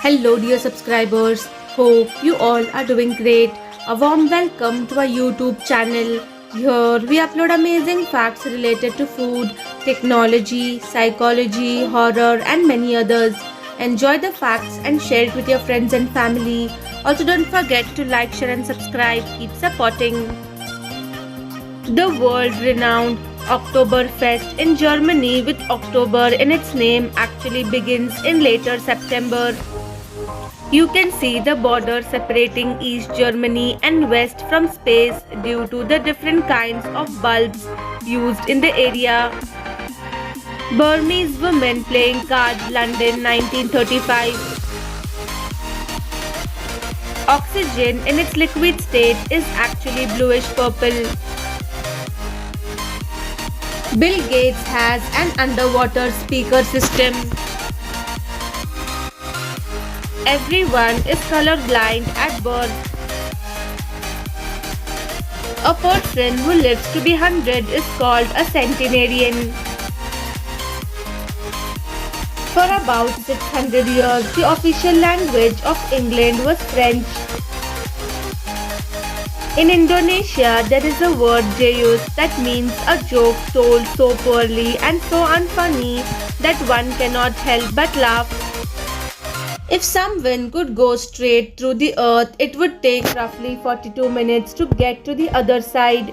Hello, dear subscribers. Hope you all are doing great. A warm welcome to our YouTube channel. Here we upload amazing facts related to food, technology, psychology, horror, and many others. Enjoy the facts and share it with your friends and family. Also, don't forget to like, share, and subscribe. Keep supporting. The world-renowned Oktoberfest in Germany, with October in its name, actually begins in later September. You can see the border separating East Germany and West from space due to the different kinds of bulbs used in the area. Burmese women playing cards, London 1935. Oxygen in its liquid state is actually bluish purple. Bill Gates has an underwater speaker system. Everyone is colorblind at birth. A person who lives to be 100 is called a centenarian. For about 600 years, the official language of England was French. In Indonesia, there is a word "jayus" that means a joke told so poorly and so unfunny that one cannot help but laugh. If someone could go straight through the earth, it would take roughly 42 minutes to get to the other side.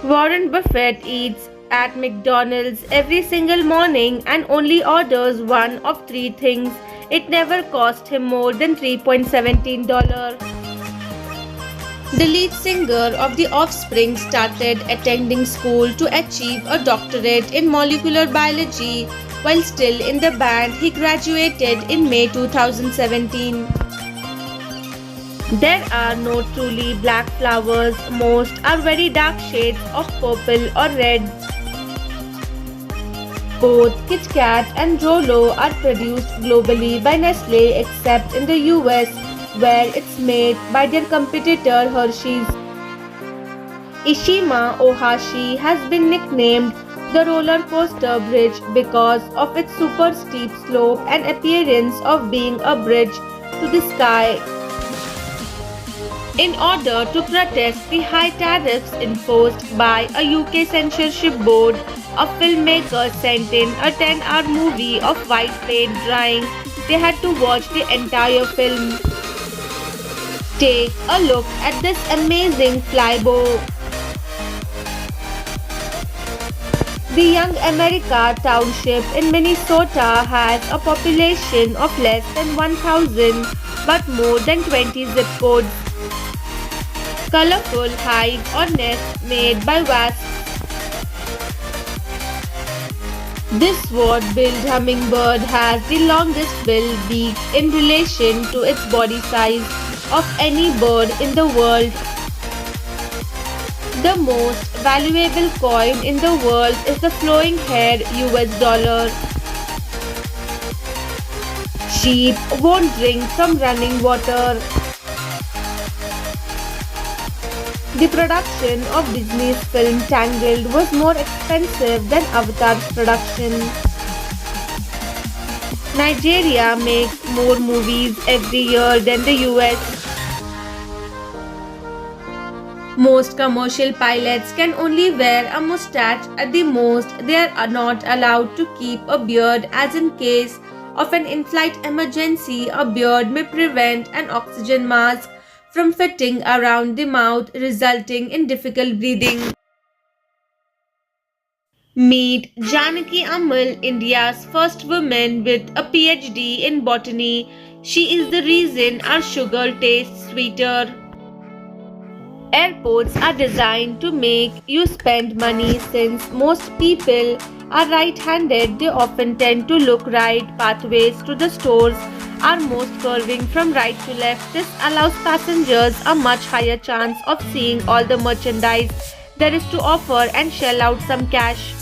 Warren Buffett eats at McDonald's every single morning and only orders one of three things. It never cost him more than $3.17. The lead singer of The Offspring started attending school to achieve a doctorate in molecular biology. While still in the band, he graduated in May 2017. There are no truly black flowers. Most are very dark shades of purple or red. Both Kit Kat and Rolo are produced globally by Nestle except in the US, where it's made by their competitor Hershey's. Ishima Ohashi has been nicknamed the roller coaster bridge because of its super steep slope and appearance of being a bridge to the sky. In order to protest the high tariffs enforced by a UK censorship board, a filmmaker sent in a 10-hour movie of white paint drying. They had to watch the entire film. Take a look at this amazing flybow. The Young America Township in Minnesota has a population of less than 1,000 but more than 20 zip codes. Colorful hive or nest made by wasps. This sword-billed hummingbird has the longest bill beak in relation to its body size of any bird in the world. The most valuable coin in the world is the flowing hair US dollar. Sheep won't drink from running water. The production of Disney's film Tangled was more expensive than Avatar's production. Nigeria makes more movies every year than the US. Most commercial pilots can only wear a mustache at the most. They are not allowed to keep a beard, as in case of an in-flight emergency, a beard may prevent an oxygen mask from fitting around the mouth, resulting in difficult breathing. Meet Janaki Ammal, India's first woman with a PhD in botany. She is the reason our sugar tastes sweeter. Airports are designed to make you spend money. Since most people are right-handed, they often tend to look right. Pathways to the stores are most curving from right to left. This allows passengers a much higher chance of seeing all the merchandise there is to offer and shell out some cash.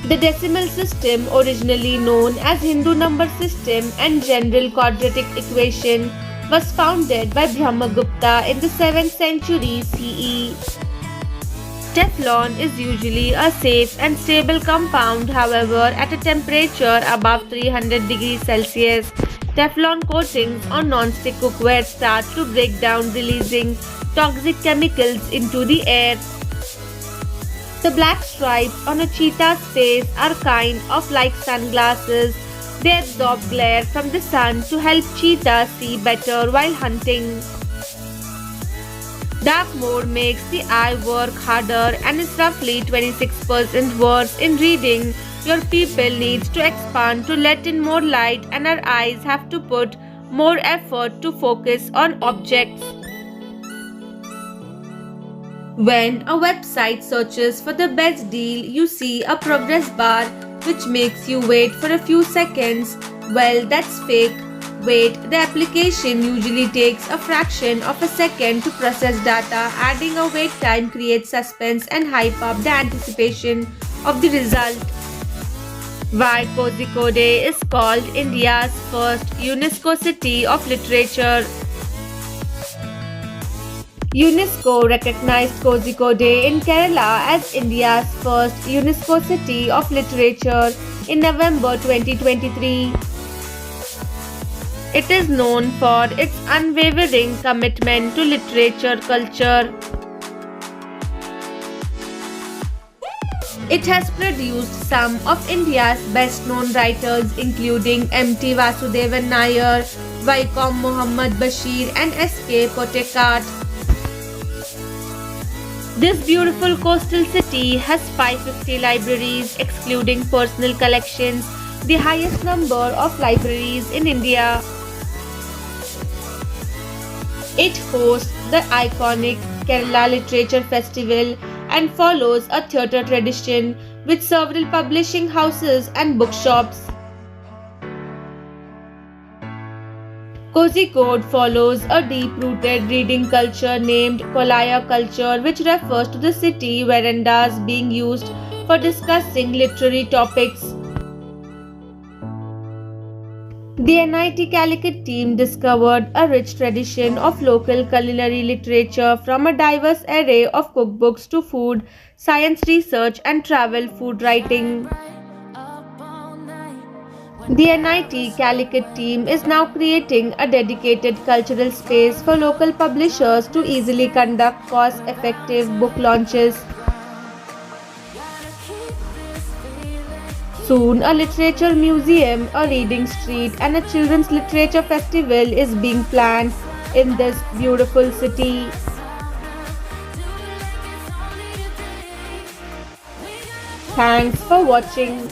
The decimal system, originally known as Hindu number system and general quadratic equation, was founded by Brahmagupta in the 7th century CE. Teflon is usually a safe and stable compound, however, at a temperature above 300 degrees Celsius, Teflon coatings on non-stick cookware start to break down, releasing toxic chemicals into the air. The black stripes on a cheetah's face are kind of like sunglasses. They absorb glare from the sun to help cheetahs see better while hunting. Dark mode makes the eye work harder and is roughly 26% worse in reading. Your pupil needs to expand to let in more light, and our eyes have to put more effort to focus on objects. When a website searches for the best deal, you see a progress bar which makes you wait for a few seconds. Well, that's fake. Wait, the application usually takes a fraction of a second to process data. Adding a wait time creates suspense and hype up the anticipation of the result. Why Kozhikode is called India's first UNESCO City of Literature. UNESCO recognized Kozhikode in Kerala as India's first UNESCO City of Literature in November 2023. It is known for its unwavering commitment to literature culture. It has produced some of India's best-known writers including M.T. Vasudevan Nair, Vaikom Muhammad Bashir and S.K. Pottekkatt. This beautiful coastal city has 550 libraries excluding personal collections, the highest number of libraries in India. It hosts the iconic Kerala Literature Festival and follows a theatre tradition with several publishing houses and bookshops. Kozhikode follows a deep-rooted reading culture named Kolaya culture, which refers to the city verandas being used for discussing literary topics. The NIT Calicut team discovered a rich tradition of local culinary literature from a diverse array of cookbooks to food, science research and travel food writing. The NIT Calicut team is now creating a dedicated cultural space for local publishers to easily conduct cost-effective book launches. Soon, a literature museum, a reading street, and a children's literature festival is being planned in this beautiful city. Thanks for watching.